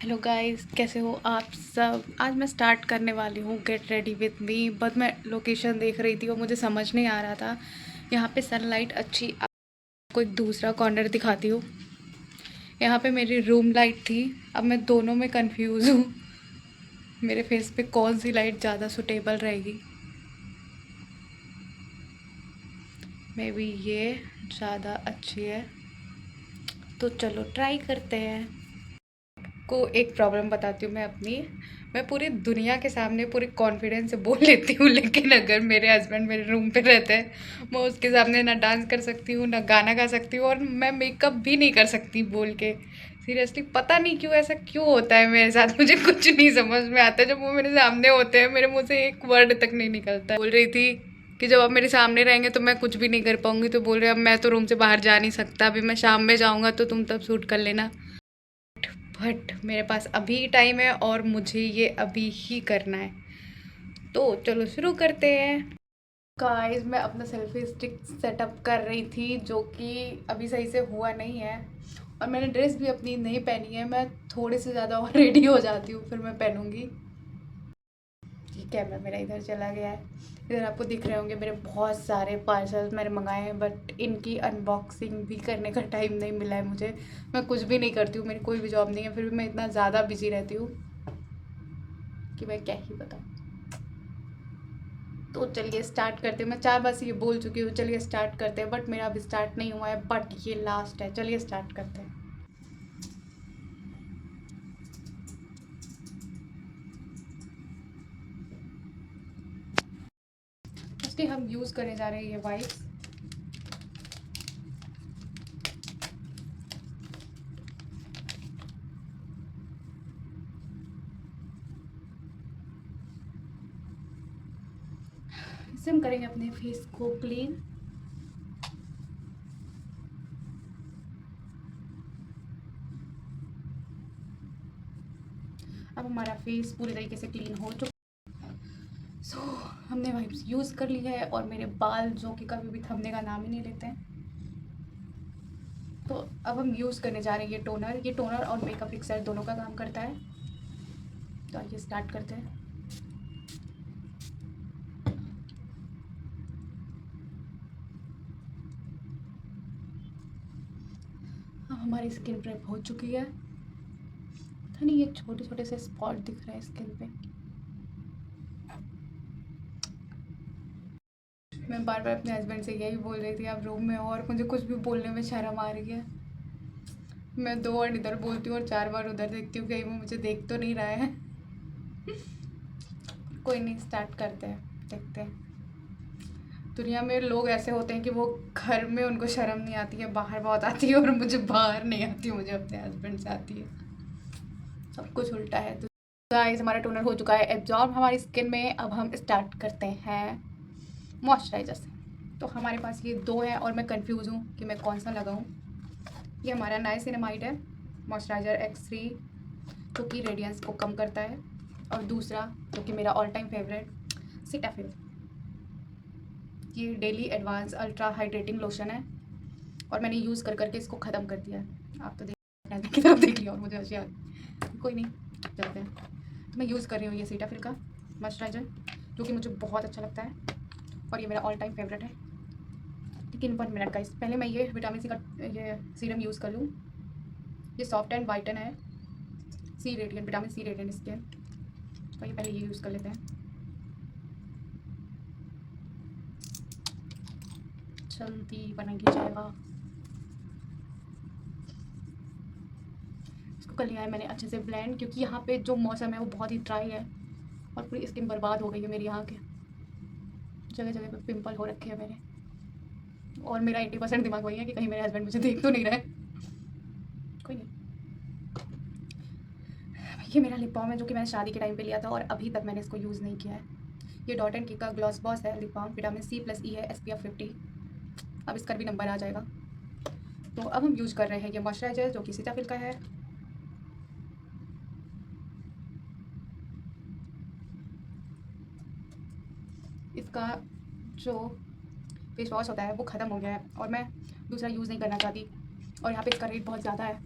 Hello guys, कैसे हो आप सब। आज मैं स्टार्ट करने वाली हूँ get ready with me. But मैं लोकेशन देख रही थी और मुझे समझ नहीं आ रहा था यहाँ पे सनलाइट अच्छी। आपको एक दूसरा कॉर्नर दिखाती हूँ। यहाँ पे मेरी रूम लाइट थी, अब मैं दोनों में कंफ्यूज हूँ। मेरे फेस पे कौन सी लाइट ज़्यादा सुटेबल रहेगी। मे बी ये ज़्यादा अच्छी है, तो चलो ट्राई करते हैं। को एक प्रॉब्लम बताती हूँ मैं अपनी। मैं पूरी दुनिया के सामने पूरी कॉन्फिडेंस से बोल लेती हूँ, लेकिन अगर मेरे हस्बैंड मेरे रूम पे रहते हैं, मैं उसके सामने ना डांस कर सकती हूँ ना गाना गा सकती हूँ, और मैं मेकअप भी नहीं कर सकती बोल के। सीरियसली पता नहीं क्यों ऐसा क्यों होता है मेरे साथ, मुझे कुछ नहीं समझ में आता। जब वो मेरे सामने होते हैं मेरे मुँह से एक वर्ड तक नहीं निकलता। बोल रही थी कि जब आप मेरे सामने रहेंगे तो मैं कुछ भी नहीं कर पाऊंगी, तो बोल रहे अब मैं तो रूम से बाहर जा नहीं सकता, अभी मैं शाम में जाऊँगा तो तुम तब शूट कर लेना। बट मेरे पास अभी टाइम है और मुझे ये अभी ही करना है, तो चलो शुरू करते हैं। गाइस, मैं अपना सेल्फी स्टिक सेटअप कर रही थी, जो कि अभी सही से हुआ नहीं है, और मैंने ड्रेस भी अपनी नहीं पहनी है। मैं थोड़े से ज़्यादा और रेडी हो जाती हूँ, फिर मैं पहनूंगी। कैमरा मेरा इधर चला गया है। इधर आपको दिख रहे होंगे मेरे बहुत सारे पार्सल्स मैंने मंगाए हैं, बट इनकी अनबॉक्सिंग भी करने का टाइम नहीं मिला है मुझे। मैं कुछ भी नहीं करती हूँ, मेरी कोई भी जॉब नहीं है, फिर भी मैं इतना ज़्यादा बिजी रहती हूँ कि मैं क्या ही बताऊँ। तो चलिए स्टार्ट करते हैं। मैं 4 बार से ये बोल चुकी हूँ चलिए स्टार्ट करते हैं, बट मेरा अभी स्टार्ट नहीं हुआ है, बट ये लास्ट है। चलिए स्टार्ट करते हैं। फर्स्टली हम यूज़ करने जा रहे हैं ये वाइप्स। इससे हम करेंगे अपने फेस को क्लीन। अब हमारा फेस पूरी तरीके से क्लीन हो चुका। सो हमने वाइप्स यूज़ कर ली है, और मेरे बाल जो कि कभी भी थमने का नाम ही नहीं लेते हैं। तो अब हम यूज़ करने जा रहे हैं ये टोनर। ये टोनर और मेकअप फिक्सर दोनों का काम करता है। तो आइए स्टार्ट करते हैं। अब हमारी स्किन प्रेप हो चुकी है। पता नहीं ये छोटे छोटे से स्पॉट दिख रहे हैं स्किन पे। मैं बार बार अपने हस्बैंड से यही बोल रही थी आप रूम में हो, और मुझे कुछ भी बोलने में शर्म आ रही है। मैं 2 बार इधर बोलती हूँ और 4 बार उधर देखती हूँ, कहीं वो मुझे देख तो नहीं रहा है। कोई नहीं, स्टार्ट करते हैं, देखते हैं। दुनिया में लोग ऐसे होते हैं कि वो घर में उनको शर्म नहीं आती है, बाहर बहुत आती है, और मुझे बाहर नहीं आती, मुझे अपने हस्बैंड से आती है। सब कुछ उल्टा है। तो गाइस, हमारा टोनर हो चुका है एब्जॉर्ब हमारी स्किन में। अब हम स्टार्ट करते हैं मॉइस्चराइजर से। तो हमारे पास ये 2 हैं और मैं कंफ्यूज हूँ कि मैं कौन सा लगाऊँ। ये हमारा नाइसिनामाइड है मॉइस्चराइजर X3, जो कि रेडियंस को कम करता है। और दूसरा जो कि मेरा ऑल टाइम फेवरेट, सिटाफिल। ये daily advance ultra hydrating lotion है, और मैंने यूज़ कर करके इसको ख़त्म कर दिया है। आप तो देख की तरफ देख लिया और मुझे हंसी आ गई। कोई नहीं, चलते हैं। तो मैं यूज़ कर रही हूँ ये सिटाफिल का मॉइस्चराइज़र, जो कि मुझे बहुत अच्छा लगता है, और ये मेरा ऑल टाइम फेवरेट है। लेकिन 1 मिनट का, इस पहले मैं ये विटामिन सी का ये सीरम यूज़ कर लूँ। ये सॉफ्ट एंड वाइटन है, C radiant, vitamin C radiant skin. तो ये पहले ये यूज़ कर लेते हैं। जल्दी बनेगी जाएगा। इसको कर लिया है मैंने अच्छे से ब्लेंड, क्योंकि यहाँ पे जो मौसम है वो बहुत ही ड्राई है, और पूरी स्किन बर्बाद हो गई है मेरी। यहाँ के जगह जगह पे पिंपल हो रखे हैं मेरे, और मेरा 80% दिमाग वही है कि कहीं मेरे हस्बैंड मुझे देख तो नहीं रहे। कोई नहीं। ये मेरा लिप बाम है, जो कि मैंने शादी के टाइम पे लिया था, और अभी तक मैंने इसको यूज़ नहीं किया है। ये डॉट एंड की का ग्लॉस बॉस है लिप बाम, विटामिन C+E है, SPF 50। अब इसका भी नंबर आ जाएगा। तो अब हम यूज़ कर रहे हैं ये मॉइस्चराइजर, जो कि सीताफिल का है। इसका जो फेस वॉश होता है वो ख़त्म हो गया है, और मैं दूसरा यूज़ नहीं करना चाहती, और यहाँ पे इसका रेट बहुत ज़्यादा है।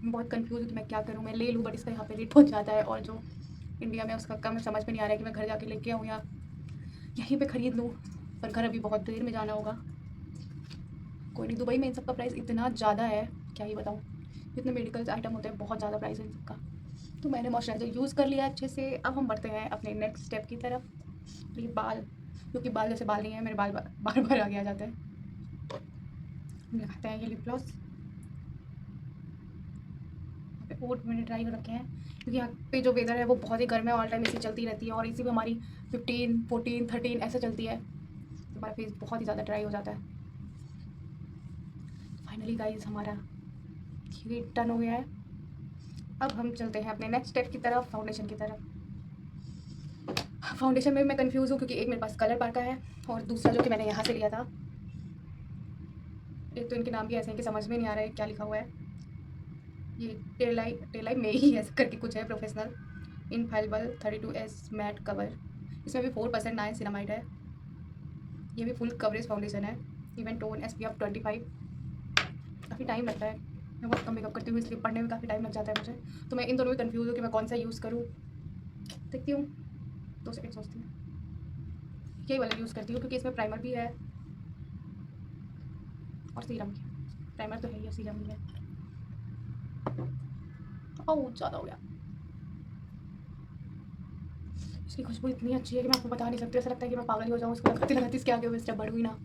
मैं बहुत कंफ्यूज हूँ कि मैं क्या करूँ, मैं ले लूँ बट इसका यहाँ पे रेट बहुत ज़्यादा है, और जो इंडिया में उसका कम, समझ में नहीं आ रहा है कि मैं घर जाके लेके आऊँ या यहीं पे ख़रीद लूँ, पर घर अभी बहुत देर में जाना होगा। कोई नहीं, दुबई में इन सब का प्राइस इतना ज़्यादा है, क्या ही बताऊँ। जितने मेडिकल आइटम होते हैं बहुत ज़्यादा प्राइस है इन सब का। तो मैंने मॉइस्चराइज़र यूज़ कर लिया अच्छे से। अब हम बढ़ते हैं अपने नेक्स्ट स्टेप की तरफ। ये बाल, क्योंकि बाल जैसे बाल नहीं है, मेरे बाल बार बार आगे आ जाते हैं। हम लगाते हैं ये लिप ग्लॉस। ओट मैंने ट्राई कर रखे हैं, क्योंकि यहाँ पे जो वेदर है वो बहुत ही गर्म है, ऑल टाइम एसी चलती रहती है, और एसी भी हमारी 15, 14, 13 ऐसे चलती है, तो हमारा फेस बहुत ही ज़्यादा ड्राई हो जाता है। फाइनली गाइस हमारा ये डन हो गया है। अब हम चलते हैं अपने नेक्स्ट स्टेप की तरफ, फाउंडेशन की तरफ। फाउंडेशन में मैं कंफ्यूज हूँ, क्योंकि एक मेरे पास कलर पार का है और दूसरा जो कि मैंने यहाँ से लिया था। एक तो इनके नाम भी ऐसे हैं कि समझ में नहीं आ रहा है क्या लिखा हुआ है। ये टेलाई में ही ऐसे करके कुछ है, प्रोफेशनल इनफाइलेबल 32S मैट कवर। इसमें भी 4% नाइसिनामाइड है। ये भी फुल कवरेज फाउंडेशन है। Even tone SPF 25। काफ़ी टाइम लगता है, मैं बहुत कम मेकअप करती हूँ, इसलिए पढ़ने में काफ़ी टाइम लग जाता है मुझे। तो मैं इन दोनों में कंफ्यूज हूँ कि मैं कौन सा यूज़ करूँ। देखती हूँ, 2 सेकंड सोचती हूँ। यही वाला यूज़ करती हूँ, क्योंकि इसमें प्राइमर भी है और सीरम भी है। प्राइमर तो है ही, सीरम भी है। ओह ज़्यादा हो गया। इसकी खुशबू इतनी अच्छी है कि मैं आपको बता नहीं सकती, ऐसा लगता है कि मैं पागल हो जाऊँ उसको लगाती लगाती। इसके आगे मैं स्टेप बढ़ूँ ही ना।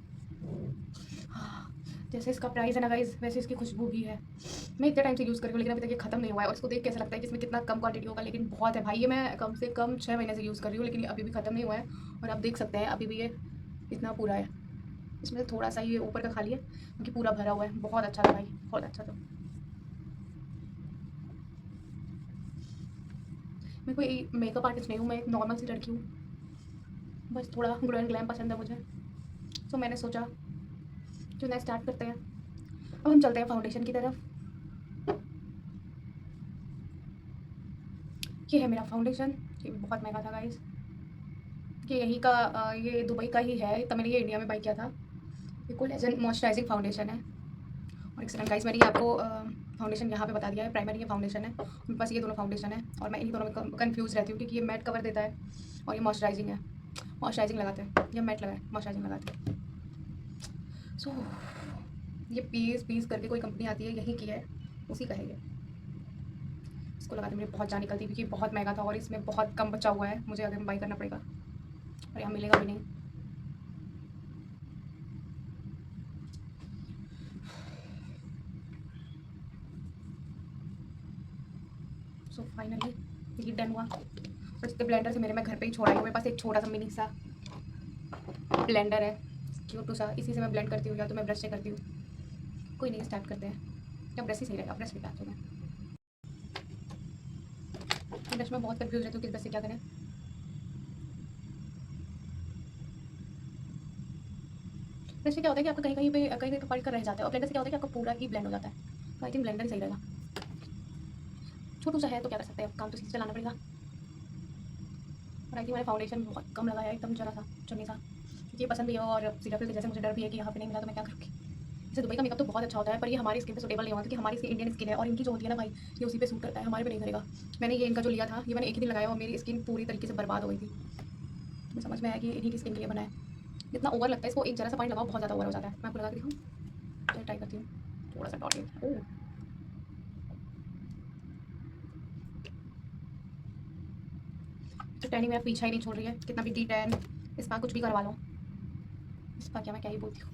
जैसे इसका प्राइस है ना गाइस, वैसे इसकी खुशबू भी है। मैं इतने टाइम से यूज़ कर रही हूँ, लेकिन अभी तक ये खत्म नहीं हुआ है, और इसको देख के ऐसा लगता है कि इसमें कितना कम क्वांटिटी होगा, लेकिन बहुत है भाई। ये मैं कम से कम 6 महीने से यूज़ कर रही हूँ, लेकिन ये अभी भी खत्म नहीं हुआ है। और आप देख सकते हैं अभी भी ये इतना पूरा है। इसमें से थोड़ा सा ये ऊपर का खाली है, क्योंकि पूरा भरा हुआ है। बहुत अच्छा था भाई, बहुत अच्छा था। मैं कोई मेकअप आर्टिस्ट नहीं हूँ, मैं एक नॉर्मल सी लड़की हूँ, बस थोड़ा ग्लो एंड ग्लैम पसंद है मुझे। तो मैंने सोचा क्यों ना स्टार्ट करते हैं। अब हम चलते हैं फाउंडेशन की तरफ। ये है मेरा फाउंडेशन। ये भी बहुत महंगा था गाइस। ये यहीं का ये दुबई का ही है, तब मैंने ये इंडिया में बाई किया था। ये कोलेजन मॉइस्चराइजिंग फाउंडेशन है। और एक सेकंड गाइस, मैंने आपको फाउंडेशन यहाँ पे बता दिया है, प्राइमरी ये फाउंडेशन है। मेरे पास ये दोनों फाउंडेशन है, और मैं इन्हीं दोनों में कंफ्यूज रहती हूँ, क्योंकि ये मैट कवर देता है और ये मॉइस्चराइजिंग है। मॉइस्चराइजिंग लगाते हैं या मैट लगाए, मॉइस्चराइजिंग लगाते हैं। सो ये पीस करके कोई कंपनी आती है, यहीं की है, उसी का है ये। इसको लगाते मेरी बहुत जान निकलती, क्योंकि बहुत महंगा था और इसमें बहुत कम बचा हुआ है, मुझे अगर बाई करना पड़ेगा और यहाँ मिलेगा भी नहीं। सो फाइनली ये डन हुआ। और इसके ब्लेंडर से मैं घर पे ही छोड़ा है। मेरे पास एक छोटा सा मिनी सा ब्लेंडर है, क्यूट सा, इसी से मैं ब्लेंड करती हूँ, या तो मैं ब्रश से करती हूँ। कोई नहीं, स्टार्ट करते हैं। या ब्रश ही सही रहेगा, ब्रश निकालती हूँ मैं। ब्रश में बहुत कन्फ्यूज रहती हूँ किस ब्रश से क्या करें। ब्रश से क्या होता है कि आपका कहीं कहीं पे कहीं पार्ट का रह जाता है, और ब्लेंडर से क्या होता है कि आपका पूरा ही ब्लेंड हो जाता है। तो आई थिंक ब्लेंडर ही सही रहेगा। छोटू सा है तो क्या कर सकते हैं, अब काम तो सीधे चलाना पड़ेगा। और आई थिंक मैंने फाउंडेशन बहुत कम लगाया, एकदम जरा सा, चुन्नी सा। ये पसंद भी है, और सीराफिल की जैसे मुझे डर भी है कि यहाँ पे नहीं मिला तो मैं क्या करूँगी। जैसे दुबई का मेकअप तो बहुत अच्छा होता है, पर ये हमारी स्किन पे सूटेबल नहीं होगा, क्योंकि हमारी स्किन इंडियन स्किन है, और इनकी जो होती है ना भाई, ये उसी पे सूट करता है, हमारे पे नहीं करेगा। मैंने ये इनका जो लिया था, ये मैंने एक ही दिन लगाया और मेरी स्किन पूरी तरीके से बर्बाद हो गई थी। मुझे समझ में आया कि इन्हीं की स्किन के लिए बना है। जितना ओवर लगता है इसको, एक जरा सा पॉइंट लगाओ बहुत ज़्यादा ओवर हो जाता है। मैं आपको लगा के दिखाऊँ, तो ट्राई करती हूँ। थोड़ा सा डॉट ओह, तो टैनिंग मेरा पीछा ही नहीं छोड़ रही है, कितना भी डी टैन स्पा कुछ भी करवा लो। स्पा क्या, मैं क्या ही बोलती हूँ।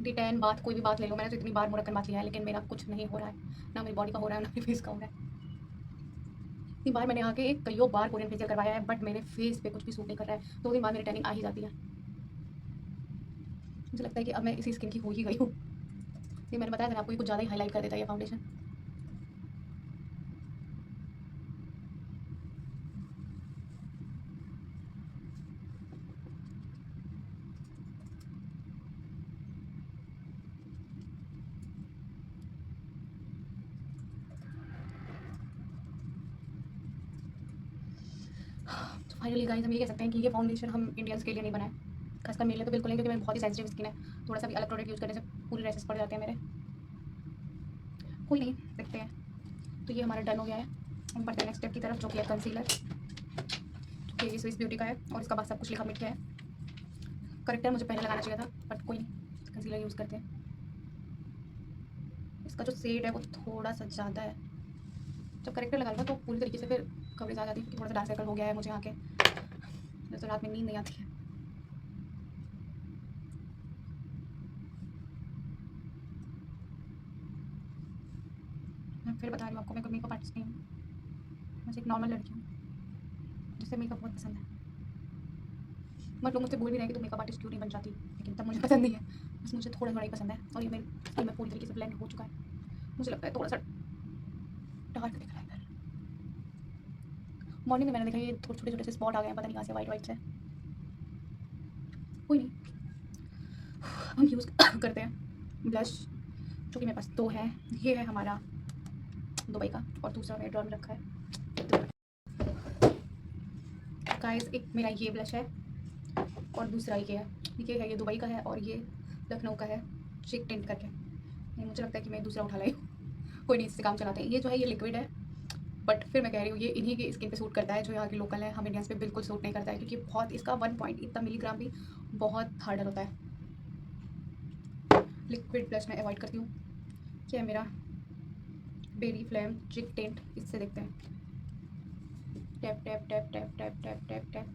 डी टैन बात, कोई भी बात ले लो, मैंने तो इतनी बार मुरक्कन बात लिया है, लेकिन मेरा कुछ नहीं हो रहा है। ना मेरी बॉडी का हो रहा है, ना मेरे फेस का हो रहा है। इतनी बार मैंने आके कईयों बार कोरियन फेशियल करवाया है, बट मेरे फेस पे कुछ भी सूट नहीं कर रहा है। 2 दिन बाद मेरी टैनिंग आ ही जाती है। मुझे लगता है कि अब मैं इसी स्किन की हो ही गई हूँ। ये मैंने बताया था ना आपको, ये कुछ ज़्यादा ही हाईलाइट कर देता है ये फाउंडेशन। तो फाइनली गाइस हम ये कह सकते हैं कि ये फाउंडेशन हम इंडियंस के लिए नहीं बना है। खासकर मेरे लिए तो बिल्कुल नहीं, क्योंकि मेरी बहुत ही सेंसिटिव स्किन है। थोड़ा सा भी अलग प्रोडक्ट यूज़ करने से पूरे रैशेस पड़ जाते हैं मेरे। कोई नहीं, देखते हैं। तो ये हमारा डन हो गया है। हम बढ़ते हैं नेक्स्ट स्टेप की तरफ, जो कि है कंसीलर, जो कि स्विस ब्यूटी का है और इसका बाद सब कुछ लिखा मिट गया है। करेक्टर मुझे पहले लगाना चाहिए था, बट कोई नहीं, कंसीलर यूज़ करते हैं। इसका जो शेड है वो थोड़ा सा ज़्यादा है। जब करेक्टर लगा लूँगा तो पूरी तरीके से फिर कवरेज आ जाती है, क्योंकि थोड़ा सा डार्क सर्कल हो गया है मुझे यहाँ के, जैसे रात में नींद नहीं आती है। मैं फिर बता रही हूँ आपको, मैं कोई मेकअप आर्टिस्ट नहीं हूँ, मैं एक नॉर्मल लड़की हूँ जिसे मेकअप बहुत पसंद है। बट लोग मुझसे बोल भी रहे हैं कि तुम मेकअप आर्टिस्ट क्यों नहीं बन जाती, लेकिन तब मुझे पसंद नहीं है, बस मुझे थोड़ा थोड़ा ही पसंद है। और ये मेरी स्किन में पूरी तरीके से ब्लेंड हो चुका है। मुझे लगता है थोड़ा सा डार्क दिख रहा है इधर। मॉर्निंग में मैंने देखा ये थोड़े छोटे छोटे से स्पॉट आ गए हैं, पता नहीं कहाँ से, वाइट वाइट से। कोई नहीं, हम यूज़ करते हैं ब्लश, जो कि मेरे पास 2 है। ये है हमारा दुबई का और दूसरा मेरे ड्रॉर में रखा है। गाइस, एक मेरा ये ब्लश है और दूसरा ये है, ये दुबई का है और ये लखनऊ का है, चिक टिंट करके। नहीं, मुझे लगता है कि मैं दूसरा उठा लाई हूँ। कोई नहीं, इससे काम चलाते हैं। ये जो है ये लिक्विड है, बट फिर मैं कह रही हूँ ये इन्हीं की स्किन पे सूट करता है, जो यहाँ की लोकल है। हम इंडियंस पे बिल्कुल सूट नहीं करता है, क्योंकि बहुत इसका 1 पॉइंट इतना मिलीग्राम भी बहुत हार्डर होता है। लिक्विड ब्लश मैं अवॉइड करती हूँ। क्या है मेरा बेरी फ्लेम चिक टिंट, इससे देखते हैं। Tap tap tap tap tap tap tap tap.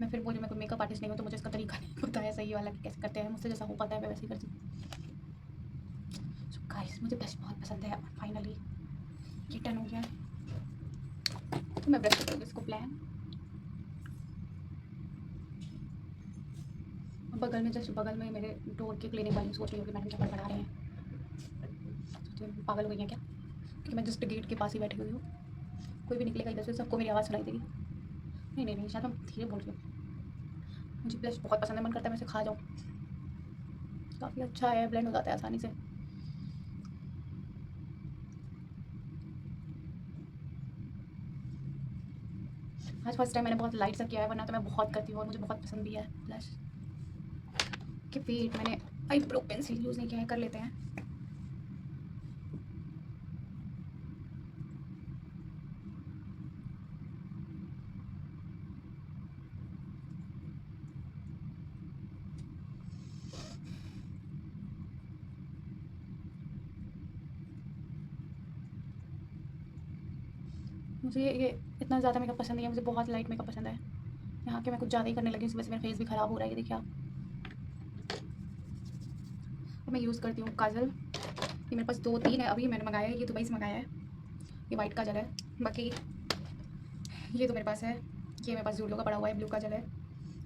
मैं फिर बोली मैं कोई मेकअप आर्टिस्ट नहीं हूँ, तो मुझे इसका तरीका नहीं पता है सही वाला कि कैसे करते हैं। मुझसे जैसा हो पाता है मैं वैसे ही करती हूँ। सो गाइस, मुझे ब्रश बहुत पसंद है और फाइनली ये टर्न हो गया। तो मैं ब्रश करूँगी इसको प्लान। बगल में, जस्ट बगल में मेरे डोर के क्लिनिक वाली सोच रही होगी मैडम क्या पढ़ा रहे हैं, तो पागल हो गई हैं क्या, क्योंकि मैं जस्ट गेट के पास ही बैठी हुई हूँ। कोई भी निकलेगा इधर से, सबको मेरी आवाज़ सुनाई देगी। नहीं नहीं नहीं, शायद मैं धीरे बोल रही हूँ। मुझे ब्लश बहुत पसंद है, मन करता है मैं इसे खा जाऊँ। काफ़ी अच्छा है, ब्लेंड हो जाता है आसानी से। आज फर्स्ट टाइम मैंने बहुत लाइट सा किया है, वरना तो मैं बहुत करती हूँ और मुझे बहुत पसंद भी है ब्लश। कि पेट मैंने आईब्रो पेंसिल यूज़ नहीं किया है, कर लेते हैं। मुझे ये इतना ज़्यादा मेकअप पसंद नहीं है, मुझे बहुत लाइट मेकअप पसंद है। यहाँ के मैं कुछ ज़्यादा ही करने लगी, इस वजह से मेरा फेस भी ख़राब हो रहा है, ये देखिए आप। तो मैं यूज़ करती हूँ काजल। ये मेरे पास 2-3 है, अभी मैंने मंगाया है, ये दुबई से मंगाया है। ये वाइट काजल है। बाकी ये तो मेरे पास है, ये मेरे पास जूडियो का पड़ा हुआ है, ब्लू काजल है।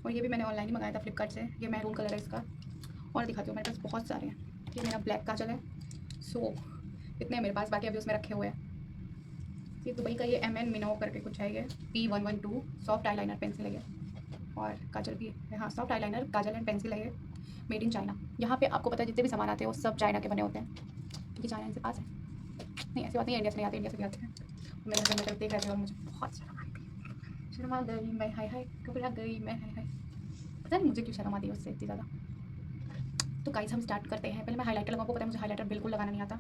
और ये भी मैंने ऑनलाइन ही मंगाया था फ्लिपकार्ट से, ये मैरून कलर है इसका। और दिखाती हूँ, मेरे पास बहुत सारे हैं। ये मेरा ब्लैक काजल है। सो इतने मेरे पास, बाकी अभी उसमें रखे हुए हैं। ये दुबई का ये MN मिनो करके कुछ है, ये P112 सॉफ्ट आईलाइनर पेंसिल है ये। और काजल भी है, हाँ soft eyeliner Kajal and pencil है ये, मेड इन चाइना। यहाँ पे आपको पता है जितने भी सामान आते हैं वो सब चाइना के बने होते हैं, क्योंकि चाइना इनसे पास है। नहीं ऐसी बात नहीं है, इंडिया से नहीं आते, इंडिया से भी आते हैं। मेरे हस्बैंड मेरी तरफ देख रहे थे और मुझे बहुत शर्म आ गई। शर्म आ गई मैं, हाय हाय घबरा गई मैं, हाय हाय। पता नहीं मुझे क्यों शर्म आती है उससे इतनी ज़्यादा। तो गाइस हम स्टार्ट करते हैं। पहले मैं हाइलाइटर लगाऊँ, आपको पता है मुझे हाइलाइटर बिल्कुल लगाना नहीं आता,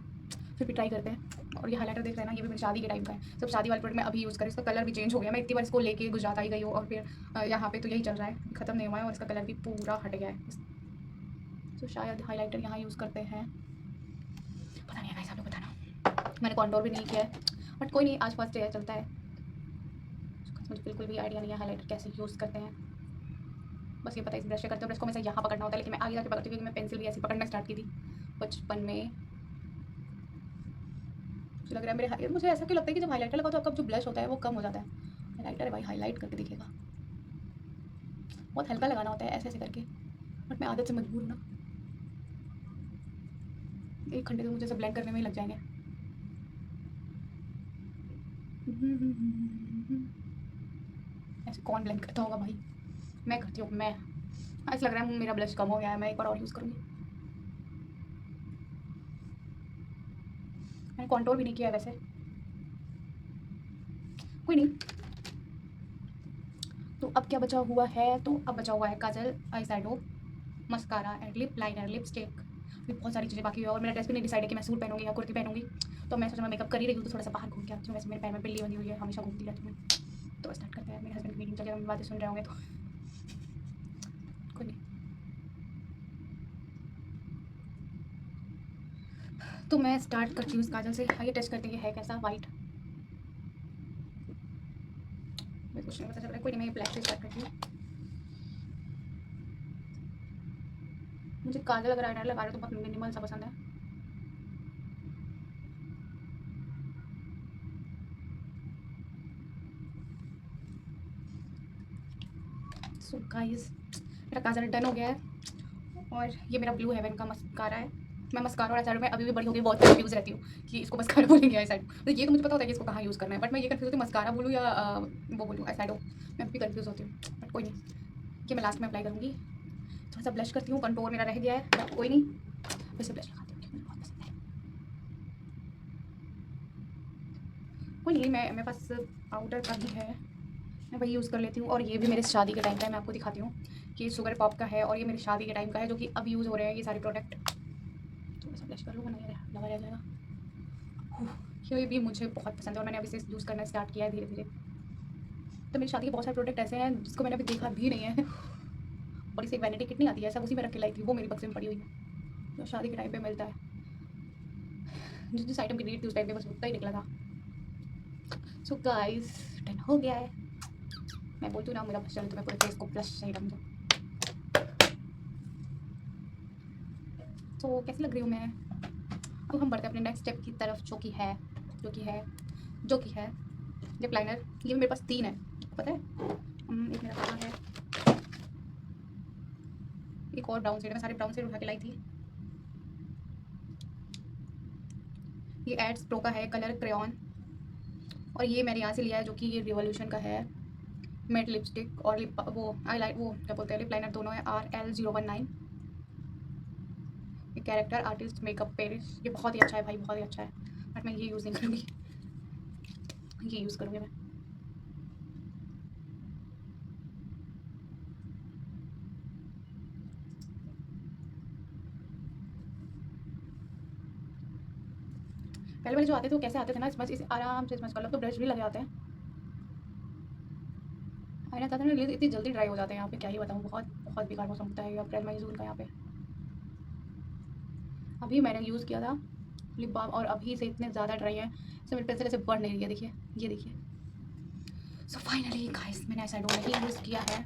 फिर भी ट्राई करते हैं। और ये हाइलाइटर देख रहे हैं ना, ये भी मेरी शादी के टाइम का है। सब शादी वाले प्रोडक्ट मैं अभी यूज़ करें, इसका कलर भी चेंज हो गया। मैं इतनी बार इसको लेके गुजरात आई गई हूँ और फिर यहाँ पे तो यही चल रहा है, ख़त्म नहीं हुआ है और इसका कलर भी पूरा हट गया है। तो शायद हाइलाइटर यहाँ यूज़ करते हैं, पता नहीं है गाइस, आप लोग बताना। मैंने कॉन्टोर भी नहीं किया है, बट कोई नहीं, आज फर्स्ट डे चलता है। मुझे बिल्कुल भी आइडिया नहीं है हाइलाइटर कैसे यूज़ करते हैं। बस ये पता है इस ब्रश से करते हो, ब्रश को हमेशा यहाँ पकड़ना होता है, लेकिन मैं आगे जाके पकड़ती हूँ, क्योंकि मैं पेंसिल भी ऐसे पकड़ना स्टार्ट की थी बचपन में। मुझे लग रहा है मुझे ऐसा क्यों लगता है कि जब हाइलाइटर लगाओ तो आपका जो ब्लश होता है वो कम हो जाता है। हाइलाइटर है भाई, हाईलाइट करके दिखेगा। बहुत हल्का लगाना होता है ऐसे ऐसे करके, बट मैं आदत से मजबूर हूँ ना। 1 घंटे तो मुझे सब ब्लेंड करने में ही लग जाएंगे। ऐसे कौन ब्लेंड करता होगा भाई, मैं करती हूँ मैं। ऐसा लग रहा है मेरा ब्लश कम हो गया है, मैं एक बार और यूज़ करूँगी। मैंने कॉन्टोर भी नहीं किया है वैसे, कोई नहीं। तो अब क्या बचा हुआ है, तो अब बचा हुआ है kajal, eye shadow, mascara and lip liner, lipstick. भी बहुत सारी चीज़ें बाकी है और मेरा ड्रेस भी नहीं डिसाइड है कि मैं सूट पहनूंगी या कुर्ती पहनूंगी। तो तो मैं सोचा मैं मेकअप कर ही रही हूँ तो थोड़ा सा बाहर घूम के आती हूँ। वैसे मेरे पैर में बिल्ली बनी हुई है, हमेशा घूमती रहती हूँ। तो स्टार्ट करते हैं। मेरे हस्बैंड की मीटिंग चल रही है, मेरी बातें सुन रहे होंगे तो कोई नहीं। तो मैं स्टार्ट करती हूँ इस काजल से। आइए टेस्ट करते हैं है कैसा वाइट। मुझे कुछ नहीं पता चल रहा है, कोई नहीं, मैं ब्लैक से स्टार्ट करती हूँ। मुझे काजल अगर आईलाइनर लगा रहे हो तो बहुत मिनिमल सा पसंद है। सो गाइस मेरा काजल डन हो गया है। और ये मेरा ब्लू हेवन का मस्कारा है। मैं मस्कारा और साइड में अभी भी बड़ी हो गई, बहुत कंफ्यूज रहती हूँ कि इसको मस्कारा बोलेंगे आई साइड। तो ये तो मुझे पता होता है कि इसको कहाँ यूज़ करना है, बट मैं ये कंफ्यूज होती हूँ मस्कारा बोलूँ या वो बोलूँ आई साइडो। मैं भी कंफ्यूज होती हूँ, बट कोई नहीं, ये मैं लास्ट में अप्लाई करूँगी। थोड़ा सा ब्लश करती हूँ, कंटोर मेरा रह गया है, बट कोई नहीं, वैसे ब्लश लगाती हूँ, मुझे बहुत पसंद है। कोई नहीं, मैं मेरे पास पाउडर का भी है, मैं वही यूज़ कर लेती हूँ। और ये भी मेरे शादी के टाइम का है, मैं आपको दिखाती हूँ कि शुगर पॉप का है और ये मेरी शादी के टाइम का है, जो कि अब यूज़ हो रहे हैं ये सारे प्रोडक्ट। तो ऐसा ब्लश कर लूँगा, नहीं लगा रह जाएगा। ये भी मुझे बहुत पसंद है और मैंने अभी से यूज़ करना स्टार्ट किया है धीरे धीरे। तो मेरी शादी के बहुत सारे प्रोडक्ट ऐसे हैं जिसको मैंने अभी देखा भी नहीं है। बड़ी सी एक वैनिटी किट नहीं आती है, सब उसी में रख के लाई थी, वो मेरी बक्से में पड़ी हुई है, जो शादी के टाइम पे मिलता है। जिस जिस आइटम की नीड थी उस टाइम पे बस उतना ही निकला था। सो गाइस डन हो गया है। मैं बोलती हूँ ना मेरा बस चल, तो मैं पूरे फेस को ब्लश सही ढंग से। तो कैसी लग रही हूँ मैं। अब हम बढ़ते हैं अपने नेक्स्ट स्टेप की तरफ, जो कि है लिप लाइनर। ये मेरे पास 3 है, पता है। एक मेरा कहाँ है, एक और ब्राउन शेड है, मैं सारे ब्राउन शेड उठा के लाई थी। ये एड्स प्रो का है कलर क्रेयॉन, और ये मैंने यहाँ से लिया है, जो कि ये रिवॉल्यूशन का है मेट लिपस्टिक और लिप वो आई वो क्या बोलते हैं लिप लाइनर, दोनों है RL019। ये कैरेक्टर आर्टिस्ट मेकअप पेरिस, ये बहुत ही अच्छा है भाई, बहुत ही अच्छा है, बट मैं ये यूज़ नहीं करूँगी, ये यूज़ करूँगी मैं। पहले वाले जो आते थे वो कैसे आते थे ना, बस इसे आराम से स्मच कर लो, तो ब्रश भी लगे आते हैं। आईना ज़्यादा ना इतनी जल्दी ड्राई हो जाते हैं यहाँ पे, क्या ही बताऊँ, बहुत बहुत बेकार मौसम होता है अप्रैल मई जून का यहाँ पे। अभी मैंने यूज़ किया था लिप बाम और अभी से इतने ज़्यादा ड्राई है, इससे मेरी पेंसिल ऐसे बढ़ नहीं रही है, देखिए, ये देखिए। सो फाइनली गाइस मैंने ऐसा नहीं यूज़ किया है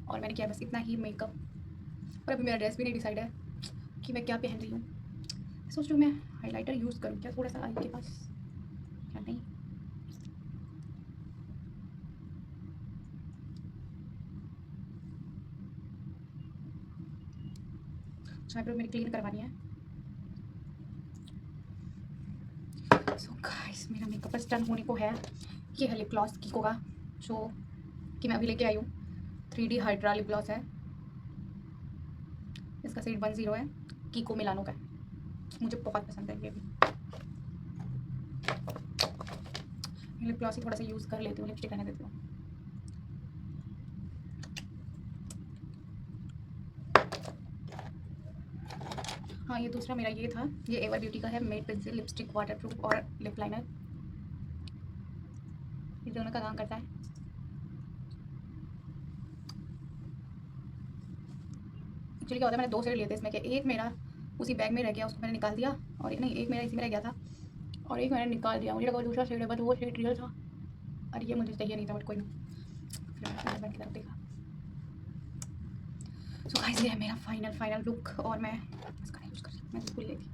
और मैंने किया बस इतना ही मेकअप। और अभी मेरा ड्रेस भी नहीं डिसाइड है कि मैं क्या पहन रही हूँ। सोच रही हूँ मैं हाइलाइटर यूज़ करूँ क्या थोड़ा सा आई के पास, क्या नहीं। आईब्रो मेरी क्लीन करवानी है। सो गाइस मेरा मेकअप बस डन होने को है। ये है लिप ग्लॉस कीको का, जो कि मैं अभी लेके आई हूँ। 3D हाइड्रा लिप ग्लॉस है, इसका शेड 10 है, कीको मिलानो का, मुझे बहुत पसंद है ये भी। लिप ग्लॉस ही थोड़ा सा यूज़ कर लेती हूँ, लिपस्टिक रहने देती हूँ। हाँ ये दूसरा मेरा ये था, ये एवर ब्यूटी का है मेट पेंसिल लिपस्टिक वाटरप्रूफ और लिप लाइनर, ये दोनों का काम करता है। एक्चुअली क्या होता है, मैंने 2 शेड लिए थे इसमें, कि एक मेरा उसी बैग में रह गया, उसको मैंने निकाल दिया, और नहीं एक मेरा इसी में रह गया था और एक मैंने निकाल दिया, मुझे लगा दूसरा शेड है, बट वो शेड रियल था और ये मुझे चाहिए नहीं था, बट कोई नहीं। फिर मैंने हस्बैंड की तरफ देखा। सो गाइस ये है मेरा फाइनल लुक, और मैं इसका यूज़ कर रही हूँ, मैं तो भूल गई थी।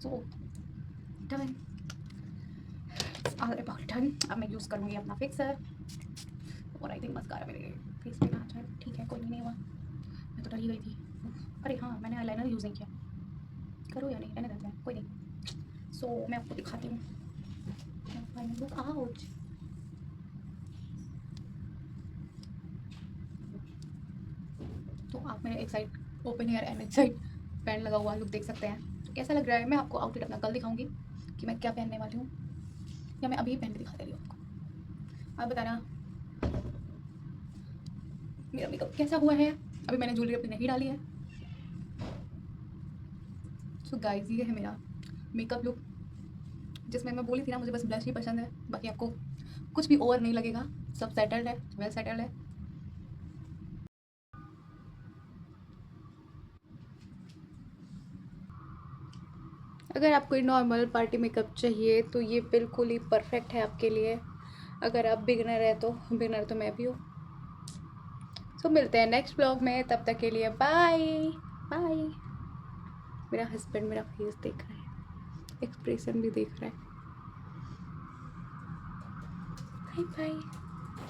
So done, all about done. अब मैं यूज़ करूँगी अपना फिक्सर, और आई थिंक मस्कारा मेरे फेस पे ना अच्छा है, ठीक है कोई नहीं हुआ, मैं तो डर ही गई थी। अरे हाँ मैंने आईलाइनर यूज़ नहीं किया, करो या नहीं रहने देते हैं, कोई नहीं। सो मैं आपको दिखाती हूँ फाइनल लुक। आउट, तो आप मेरे एक साइड ओपन हेयर एंड एक साइड बैंड लगा हुआ लुक देख सकते हैं। तो कैसा लग रहा है, मैं आपको आउटफिट अपना कल दिखाऊंगी कि मैं क्या पहनने वाली हूँ, या मैं अभी पहन के दिखा दे रही हूँ आपको। आप बताना मेरा मेकअप कैसा हुआ है। अभी मैंने ज्वेलरी अपनी नहीं डाली है। सो गाइस ये है मेरा मेकअप लुक, जिसमें मैं बोली थी ना मुझे बस ब्लश ही पसंद है, बाकी आपको कुछ भी ओवर नहीं लगेगा, सब सेटल्ड है, वेल सेटल्ड है। अगर आपको कोई नॉर्मल पार्टी मेकअप चाहिए तो ये बिल्कुल ही परफेक्ट है आपके लिए। अगर आप बिगनर है तो बिगनर तो मैं भी हूँ। सो मिलते हैं नेक्स्ट ब्लॉग में, तब तक के लिए बाय बाय। मेरा हस्बैंड मेरा फेस देख रहा है, एक्सप्रेशन भी देख रहा है। Bye bye.